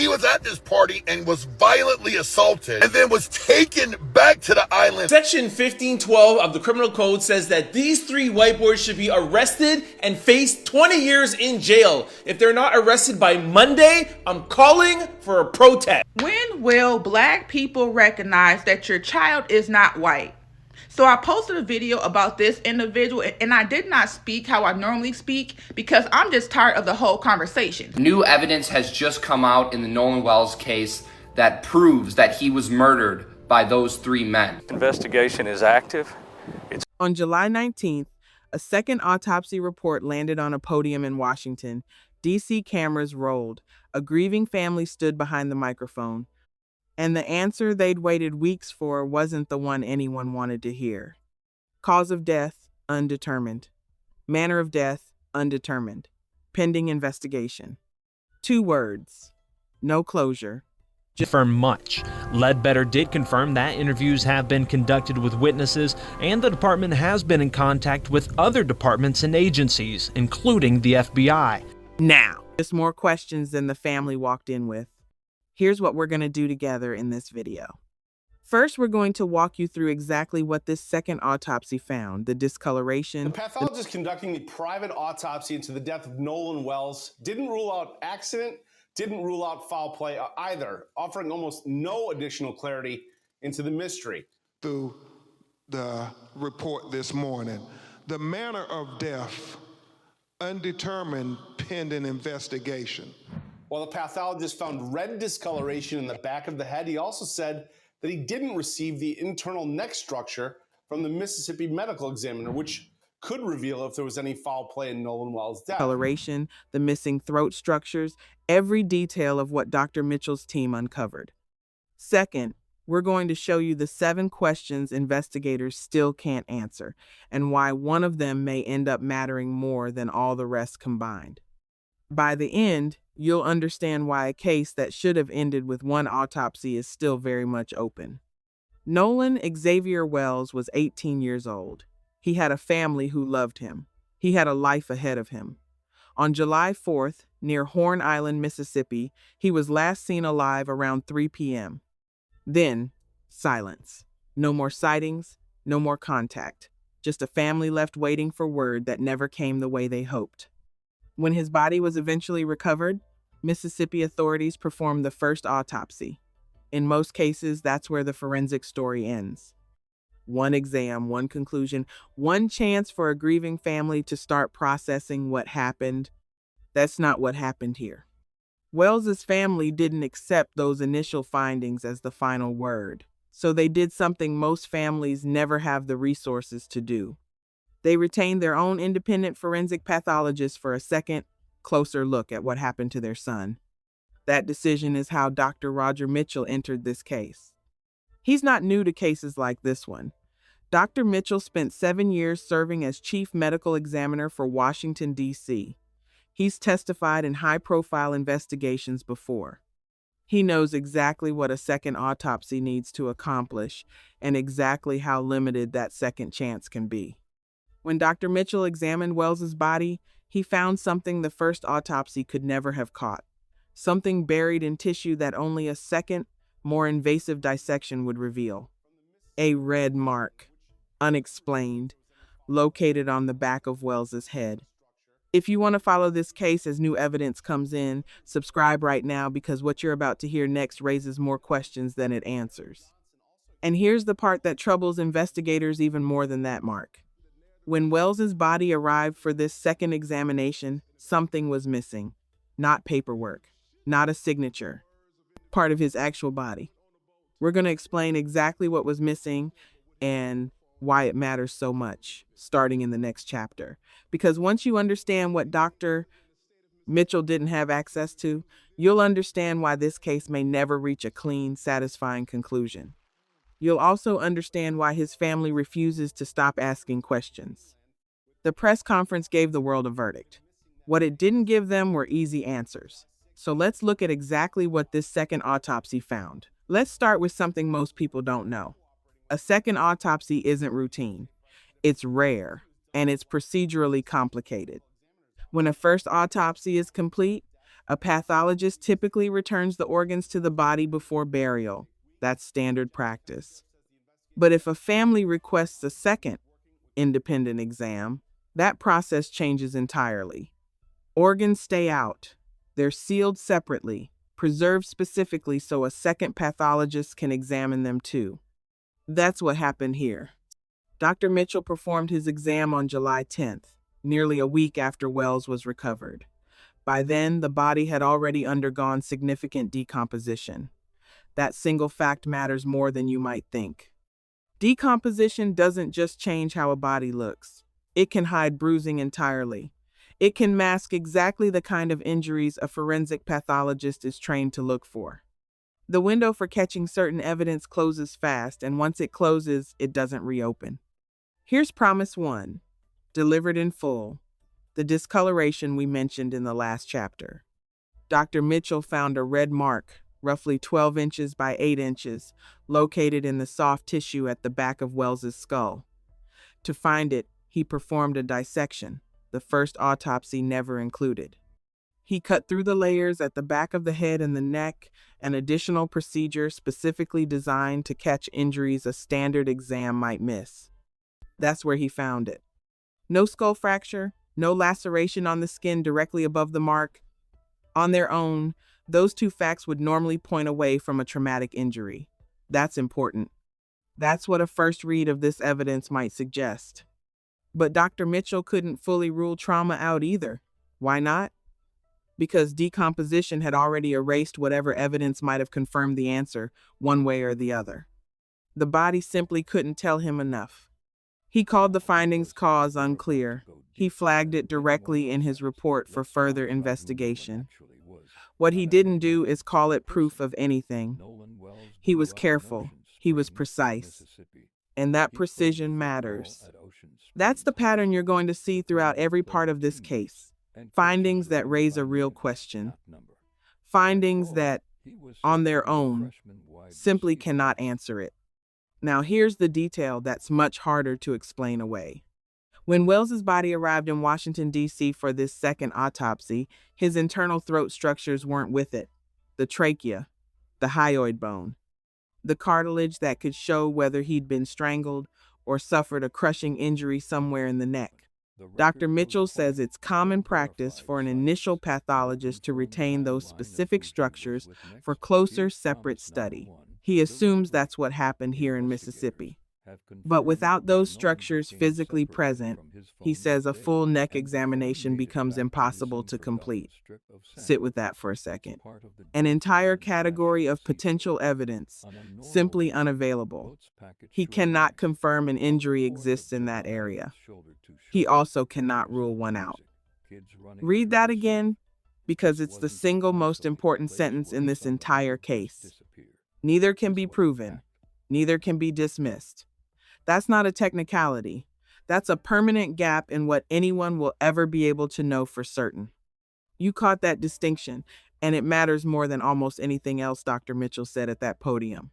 He was at this party and was violently assaulted and then was taken back to the island. Section 1512 of the Criminal Code says that these three white boys should be arrested and face 20 years in jail. If they're not arrested by Monday, I'm calling for a protest. When will black people recognize that your child is not white? So I posted a video about this individual, and I did not speak how I normally speak because I'm just tired of the whole conversation. New evidence has just come out in the Nolan Wells case that proves that he was murdered by those three men. Investigation is active. On July 19th, a second autopsy report landed on a podium in Washington. DC cameras rolled. A grieving family stood behind the microphone. And the answer they'd waited weeks for wasn't the one anyone wanted to hear. Cause of death, undetermined. Manner of death, undetermined. Pending investigation. 2 words. No closure. Confirm much. Ledbetter did confirm that interviews have been conducted with witnesses, and the department has been in contact with other departments and agencies, including the FBI. Now, just more questions than the family walked in with. Here's what we're going to do together in this video. First, we're going to walk you through exactly what this second autopsy found, the discoloration. The pathologist conducting the private autopsy into the death of Nolan Wells didn't rule out accident, didn't rule out foul play either, offering almost no additional clarity into the mystery. Through the report this morning, the manner of death, undetermined pending investigation. While the pathologist found red discoloration in the back of the head, he also said that he didn't receive the internal neck structure from the Mississippi medical examiner, which could reveal if there was any foul play in Nolan Wells' death. Coloration, the missing throat structures, every detail of what Dr. Mitchell's team uncovered. Second, we're going to show you the 7 questions investigators still can't answer, and why one of them may end up mattering more than all the rest combined. By the end, you'll understand why a case that should have ended with one autopsy is still very much open. Nolan Xavier Wells was 18 years old. He had a family who loved him. He had a life ahead of him. On July 4th, near Horn Island, Mississippi, he was last seen alive around 3 p.m. Then, silence. No more sightings, no more contact. Just a family left waiting for word that never came the way they hoped. When his body was eventually recovered, Mississippi authorities performed the first autopsy. In most cases, that's where the forensic story ends. One exam, one conclusion, one chance for a grieving family to start processing what happened. That's not what happened here. Wells's family didn't accept those initial findings as the final word, so they did something most families never have the resources to do. They retained their own independent forensic pathologist for a second, closer look at what happened to their son. That decision is how Dr. Roger Mitchell entered this case. He's not new to cases like this one. Dr. Mitchell spent 7 years serving as chief medical examiner for Washington, D.C. He's testified in high-profile investigations before. He knows exactly what a second autopsy needs to accomplish and exactly how limited that second chance can be. When Dr. Mitchell examined Wells's body, he found something the first autopsy could never have caught. Something buried in tissue that only a second, more invasive dissection would reveal. A red mark, unexplained, located on the back of Wells's head. If you want to follow this case as new evidence comes in, subscribe right now because what you're about to hear next raises more questions than it answers. And here's the part that troubles investigators even more than that mark. When Wells's body arrived for this second examination, something was missing. Not paperwork, not a signature, part of his actual body. We're going to explain exactly what was missing and why it matters so much, starting in the next chapter. Because once you understand what Dr. Mitchell didn't have access to, you'll understand why this case may never reach a clean, satisfying conclusion. You'll also understand why his family refuses to stop asking questions. The press conference gave the world a verdict. What it didn't give them were easy answers. So let's look at exactly what this second autopsy found. Let's start with something most people don't know. A second autopsy isn't routine. It's rare, and it's procedurally complicated. When a first autopsy is complete, A pathologist typically returns the organs to the body before burial. That's standard practice. But if a family requests a second independent exam, that process changes entirely. Organs stay out. They're sealed separately, preserved specifically so a second pathologist can examine them too. That's what happened here. Dr. Mitchell performed his exam on July 10th, nearly a week after Wells was recovered. By then, the body had already undergone significant decomposition. That single fact matters more than you might think. Decomposition doesn't just change how a body looks. It can hide bruising entirely. It can mask exactly the kind of injuries a forensic pathologist is trained to look for. The window for catching certain evidence closes fast, and once it closes, it doesn't reopen. Here's Promise 1, delivered in full, the discoloration we mentioned in the last chapter. Dr. Mitchell found a red mark, roughly 12 inches by 8 inches, located in the soft tissue at the back of Wells's skull. To find it, he performed a dissection, the first autopsy never included. He cut through the layers at the back of the head and the neck, an additional procedure specifically designed to catch injuries a standard exam might miss. That's where he found it. No skull fracture, no laceration on the skin directly above the mark. On their own, those two facts would normally point away from a traumatic injury. That's important. That's what a first read of this evidence might suggest. But Dr. Mitchell couldn't fully rule trauma out either. Why not? Because decomposition had already erased whatever evidence might have confirmed the answer, one way or the other. The body simply couldn't tell him enough. He called the findings cause unclear. He flagged it directly in his report for further investigation. What he didn't do is call it proof of anything. He was careful. He was precise. And that precision matters. That's the pattern you're going to see throughout every part of this case. Findings that raise a real question. Findings that, on their own, simply cannot answer it. Now here's the detail that's much harder to explain away. When Wells's body arrived in Washington, D.C. for this second autopsy, his internal throat structures weren't with it. The trachea, the hyoid bone, the cartilage that could show whether he'd been strangled or suffered a crushing injury somewhere in the neck. Dr. Mitchell says it's common practice for an initial pathologist to retain those specific structures for closer, separate study. He assumes that's what happened here in Mississippi. But without those structures physically present, he says a full neck examination becomes impossible to complete. Sit with that for a second. An entire category of potential evidence, simply unavailable. He cannot confirm an injury exists in that area. He also cannot rule one out. Read that again, because it's the single most important sentence in this entire case. Neither can be proven. Neither can be dismissed. That's not a technicality. That's a permanent gap in what anyone will ever be able to know for certain. You caught that distinction, and it matters more than almost anything else, Dr. Mitchell said at that podium.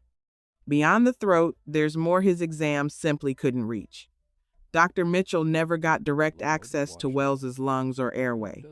Beyond the throat, there's more his exam simply couldn't reach. Dr. Mitchell never got direct access to Wells's lungs or airway.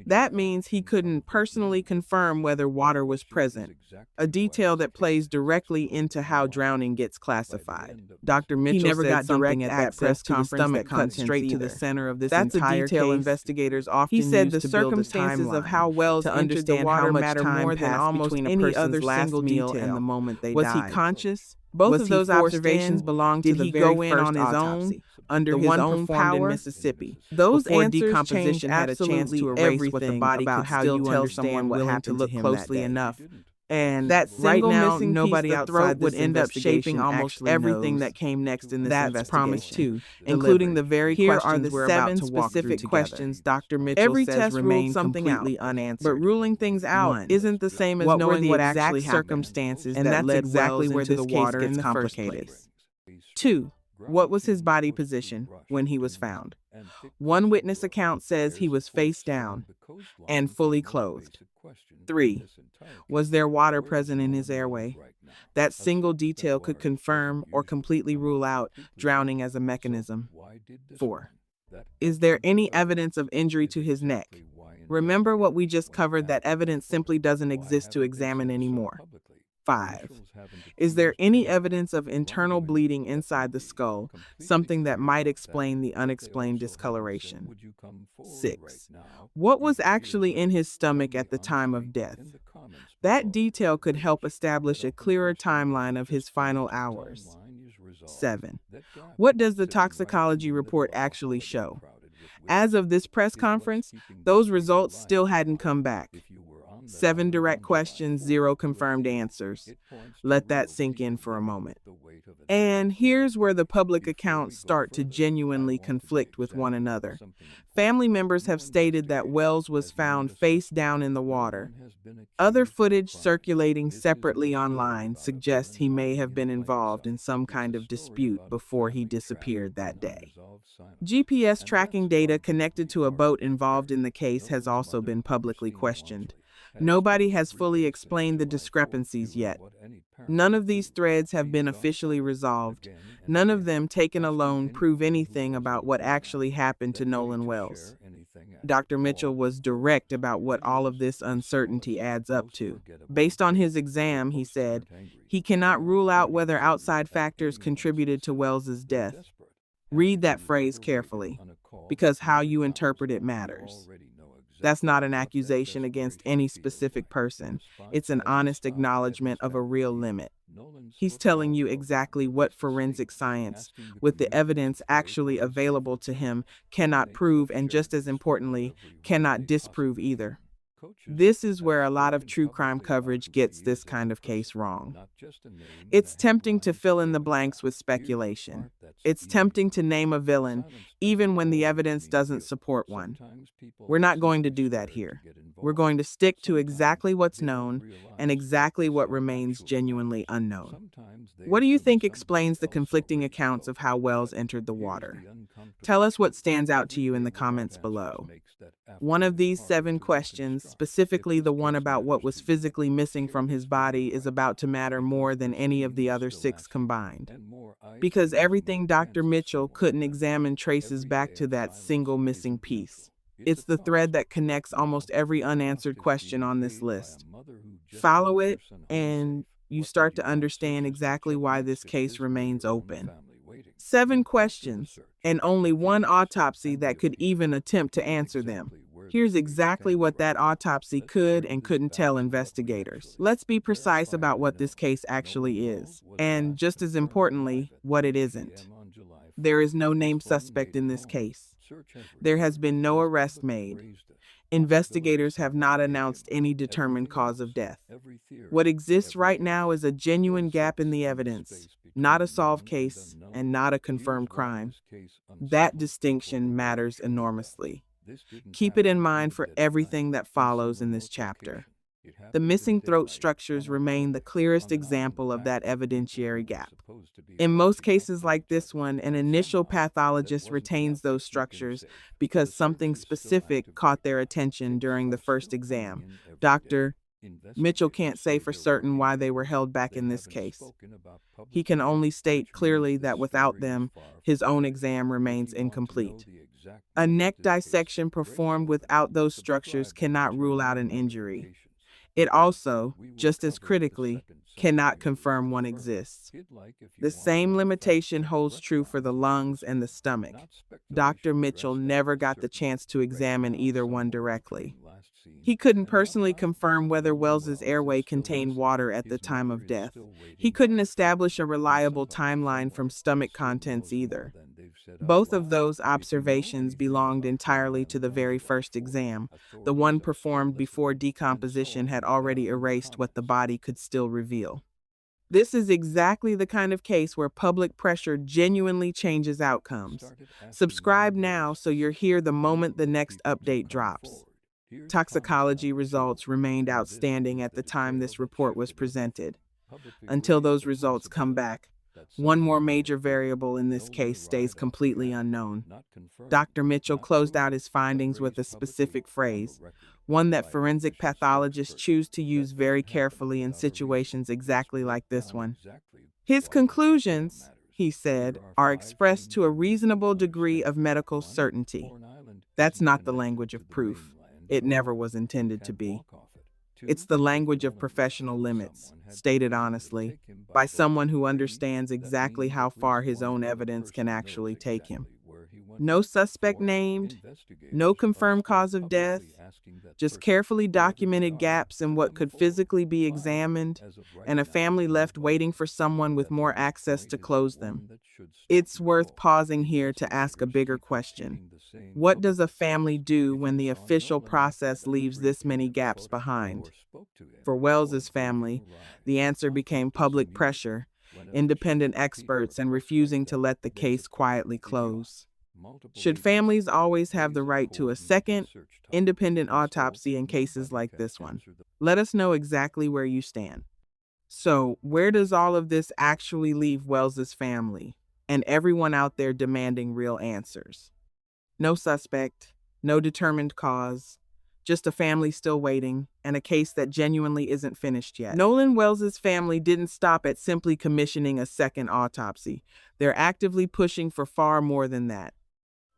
That means he couldn't personally confirm whether water was present, a detail that plays directly into how drowning gets classified. Dr. Mitchell never got direct access to the stomach cut straight to the center of this entire case. That's a detail investigators often use to build a timeline. He said the circumstances of how Wells entered the water matter more than almost any other single detail and the moment they died. Was he conscious? Both of those observations belong to the very first autopsy, under his own power, in Mississippi. Those answers changed had a chance to erase what the body could still tell someone willing to look closely enough. And that single missing nobody outside would end up shaping almost everything that came next in this investigation. That's Promise 2, including the very questions we're about to walk through together. Here are the 7 specific questions Dr. Mitchell says remain completely unanswered. But ruling things out isn't the same as knowing what exact circumstances that led exactly where this case gets complicated. 2. What was his body position when he was found? One witness account says he was face down and fully clothed. 3. Was there water present in his airway? That single detail could confirm or completely rule out drowning as a mechanism. 4. Is there any evidence of injury to his neck? Remember what we just covered, that evidence simply doesn't exist to examine anymore. 5. Is there any evidence of internal bleeding inside the skull, something that might explain the unexplained discoloration? 6. What was actually in his stomach at the time of death? That detail could help establish a clearer timeline of his final hours. 7. What does the toxicology report actually show? As of this press conference, those results still hadn't come back. 7 direct questions, 0 confirmed answers. Let that sink in for a moment. And here's where the public accounts start to genuinely conflict with one another. Family members have stated that Wells was found face down in the water. Other footage circulating separately online suggests he may have been involved in some kind of dispute before he disappeared that day. GPS tracking data connected to a boat involved in the case has also been publicly questioned. Nobody has fully explained the discrepancies yet. None of these threads have been officially resolved. None of them, taken alone, prove anything about what actually happened to Nolan Wells. Dr. Mitchell was direct about what all of this uncertainty adds up to. Based on his exam, he said, he cannot rule out whether outside factors contributed to Wells's death. Read that phrase carefully, because how you interpret it matters. That's not an accusation against any specific person. It's an honest acknowledgement of a real limit. He's telling you exactly what forensic science, with the evidence actually available to him, cannot prove, and just as importantly, cannot disprove either. This is where a lot of true crime coverage gets this kind of case wrong. It's tempting to fill in the blanks with speculation. It's tempting to name a villain, even when the evidence doesn't support one. We're not going to do that here. We're going to stick to exactly what's known and exactly what remains genuinely unknown. What do you think explains the conflicting accounts of how Wells entered the water? Tell us what stands out to you in the comments below. One of these 7 questions, specifically the one about what was physically missing from his body, is about to matter more than any of the other 6 combined. Because everything Dr. Mitchell couldn't examine traces back to that single missing piece. It's the thread that connects almost every unanswered question on this list. Follow it, and you start to understand exactly why this case remains open. 7 questions, and only one autopsy that could even attempt to answer them. Here's exactly what that autopsy could and couldn't tell investigators. Let's be precise about what this case actually is, and just as importantly, what it isn't. There is no named suspect in this case. There has been no arrest made. Investigators have not announced any determined cause of death. What exists right now is a genuine gap in the evidence, not a solved case and not a confirmed crime. That distinction matters enormously. Keep it in mind for everything that follows in this chapter. The missing throat structures remain the clearest example of that evidentiary gap. In most cases like this one, an initial pathologist retains those structures because something specific caught their attention during the first exam. Dr. Mitchell can't say for certain why they were held back in this case. He can only state clearly that without them, his own exam remains incomplete. A neck dissection performed without those structures cannot rule out an injury. It also, just as critically, cannot confirm one exists. The same limitation holds true for the lungs and the stomach. Dr. Mitchell never got the chance to examine either one directly. He couldn't personally confirm whether Wells's airway contained water at the time of death. He couldn't establish a reliable timeline from stomach contents either. Both of those observations belonged entirely to the very first exam, the one performed before decomposition had already erased what the body could still reveal. This is exactly the kind of case where public pressure genuinely changes outcomes. Subscribe now so you're here the moment the next update drops. Toxicology results remained outstanding at the time this report was presented. Until those results come back, one more major variable in this case stays completely unknown. Dr. Mitchell closed out his findings with a specific phrase, one that forensic pathologists choose to use very carefully in situations exactly like this one. His conclusions, he said, are expressed to a reasonable degree of medical certainty. That's not the language of proof. It never was intended to be. It's the language of professional limits, stated honestly, by someone who understands exactly how far his own evidence can actually take him. No suspect named, no confirmed cause of death, just carefully documented gaps in what could physically be examined, and a family left waiting for someone with more access to close them. It's worth pausing here to ask a bigger question. What does a family do when the official process leaves this many gaps behind? For Wells's family, the answer became public pressure, independent experts, and refusing to let the case quietly close. Should families always have the right to a second, independent autopsy in cases like this one? Let us know exactly where you stand. So, where does all of this actually leave Wells's family and everyone out there demanding real answers? No suspect, no determined cause, just a family still waiting, and a case that genuinely isn't finished yet. Nolan Wells's family didn't stop at simply commissioning a second autopsy. They're actively pushing for far more than that.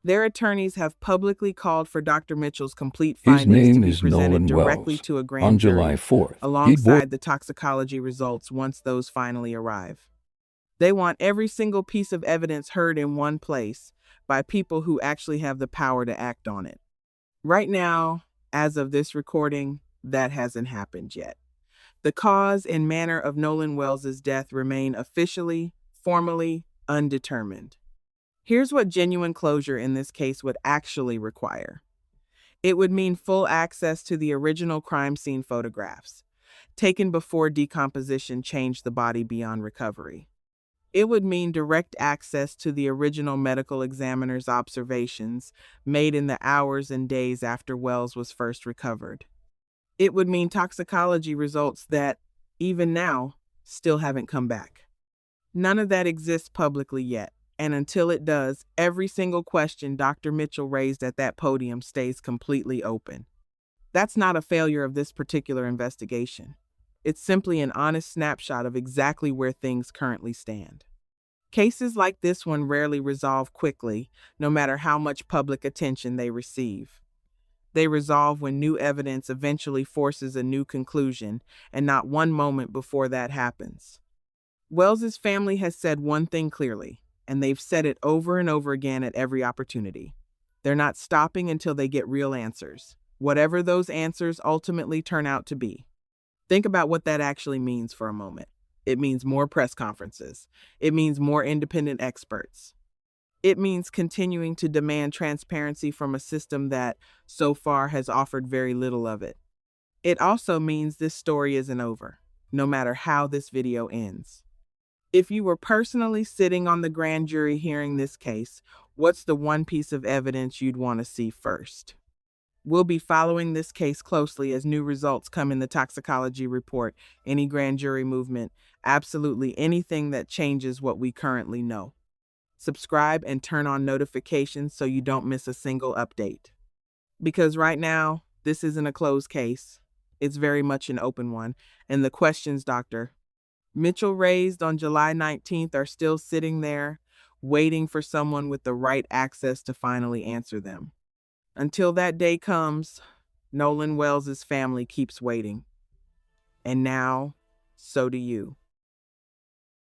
Their attorneys have publicly called for Dr. Mitchell's complete findings to be presented directly to a grand jury July 4th. alongside the toxicology results once those finally arrive. They want every single piece of evidence heard in one place by people who actually have the power to act on it. Right now, as of this recording, that hasn't happened yet. The cause and manner of Nolan Wells's death remain officially, formally undetermined. Here's what genuine closure in this case would actually require. It would mean full access to the original crime scene photographs, taken before decomposition changed the body beyond recovery. It would mean direct access to the original medical examiner's observations made in the hours and days after Wells was first recovered. It would mean toxicology results that, even now, still haven't come back. None of that exists publicly yet. And until it does, every single question Dr. Mitchell raised at that podium stays completely open. That's not a failure of this particular investigation. It's simply an honest snapshot of exactly where things currently stand. Cases like this one rarely resolve quickly, no matter how much public attention they receive. They resolve when new evidence eventually forces a new conclusion, and not one moment before that happens. Wells's family has said one thing clearly, and they've said it over and over again at every opportunity. They're not stopping until they get real answers, whatever those answers ultimately turn out to be. Think about what that actually means for a moment. It means more press conferences. It means more independent experts. It means continuing to demand transparency from a system that, so far, has offered very little of it. It also means this story isn't over, no matter how this video ends. If you were personally sitting on the grand jury hearing this case, what's the one piece of evidence you'd want to see first? We'll be following this case closely as new results come in the toxicology report, any grand jury movement, absolutely anything that changes what we currently know. Subscribe and turn on notifications so you don't miss a single update. Because right now, this isn't a closed case. It's very much an open one, and the questions Dr. Mitchell raised on July 19th are still sitting there, waiting for someone with the right access to finally answer them. Until that day comes, Nolan Wells's family keeps waiting. And now, so do you.